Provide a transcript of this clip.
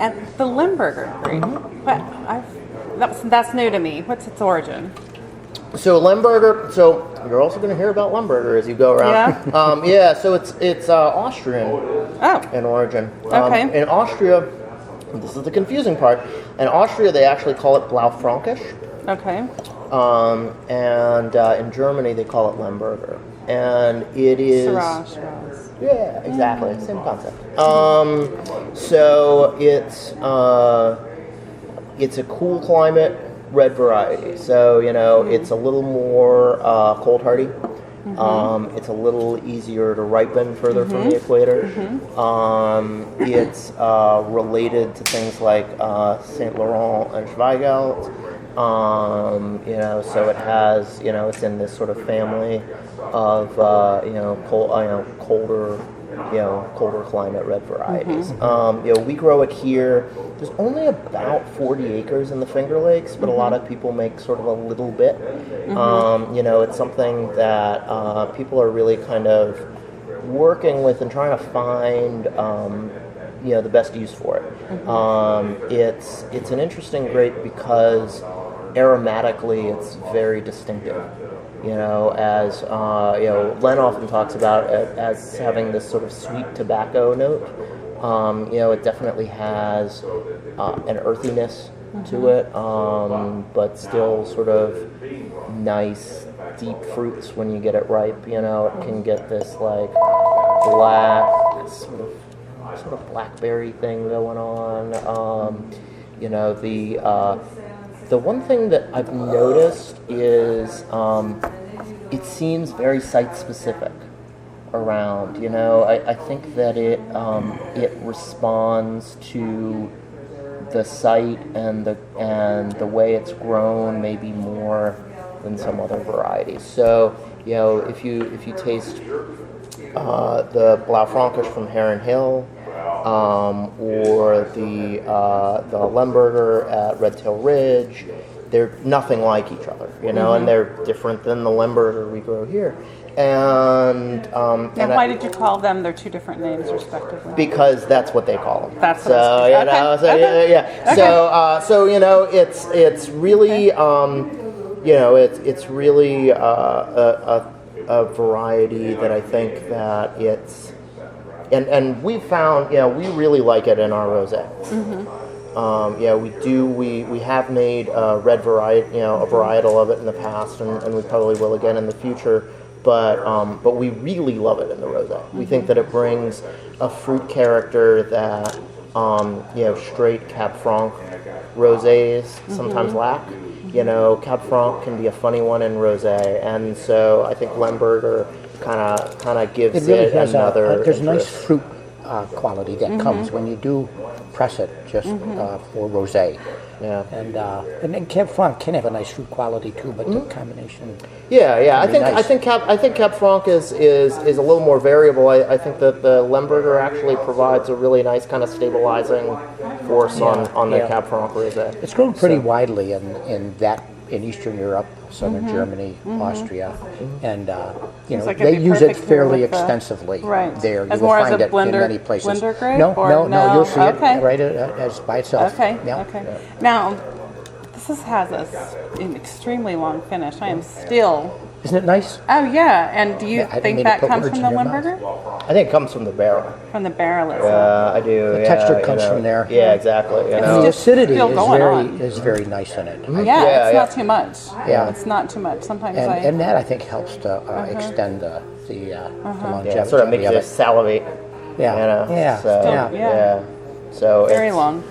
And the Lemberger grape. That's new to me. What's its origin? So Lemberger. So you're also going to hear about Lemberger as you go around. Yeah. So it's Austrian in origin. Okay. In Austria, this is the confusing part. In Austria, they actually call it Blaufränkisch. Okay. And in Germany, they call it Lemberger. And it is... Shiraz. Yeah, exactly. Same concept. So it's a cool climate red variety. So, it's a little more cold hardy. It's a little easier to ripen further from the equator. It's related to things like Saint Laurent and Zweigelt. So it has, it's in this sort of family of, colder climate red varieties. We grow it here. There's only about 40 acres in the Finger Lakes, but a lot of people make sort of a little bit. It's something that people are really kind of working with and trying to find, the best use for it. It's an interesting grape because aromatically it's very distinctive. As Len often talks about it as having this sort of sweet tobacco note. It definitely has an earthiness to it, but still sort of nice, deep fruits when you get it ripe. It can get this like black, sort of blackberry thing going on. The one thing that I've noticed is it seems very site-specific around. I think that it responds to the site and the way it's grown maybe more than some other varieties. So if you taste the Blaufränkisch from Heron Hill, or the Lemberger at Red Tail Ridge, they're nothing like each other, and they're different than the Lemberger we grow here. And why did you call them? They're two different names, respectively. Because that's what they call them. That's what okay. So it's really it's really a variety that I think that it's. And we found, we really like it in our rosé. We have made a red variety, a varietal of it in the past, and we probably will again in the future. But we really love it in the rosé. We think that it brings a fruit character that straight Cab Franc rosés sometimes lack. Cab Franc can be a funny one in rosé, and so I think Lemberger kind of gives it another. There's a nice fruit quality that comes when you do press it just for rosé. Yeah, and then Cab Franc can have a nice fruit quality too, but the combination. Yeah. I nice. think Cab Franc is a little more variable. I think that the Lemberger actually provides a really nice kind of stabilizing force on the Cab Franc rosé. It's grown pretty widely in Eastern Europe, southern Germany, Austria, and they use it fairly extensively there. You will find it in many places. Blender grape? No, you'll see it right as by itself. Okay. Yeah. Okay. Now, this has an extremely long finish. I am still. Isn't it nice? Oh yeah, and do you think that comes from the Lemberger? I think it comes from the barrel. From the barrel itself. Yeah, I do. The texture comes from there. Yeah, exactly. And the acidity is very nice in it. Yeah, it's not too much. Yeah, it's not too much. Sometimes and that I think helps to extend the longevity. Yeah, it sort of makes it salivate. Yeah. So very it's, long.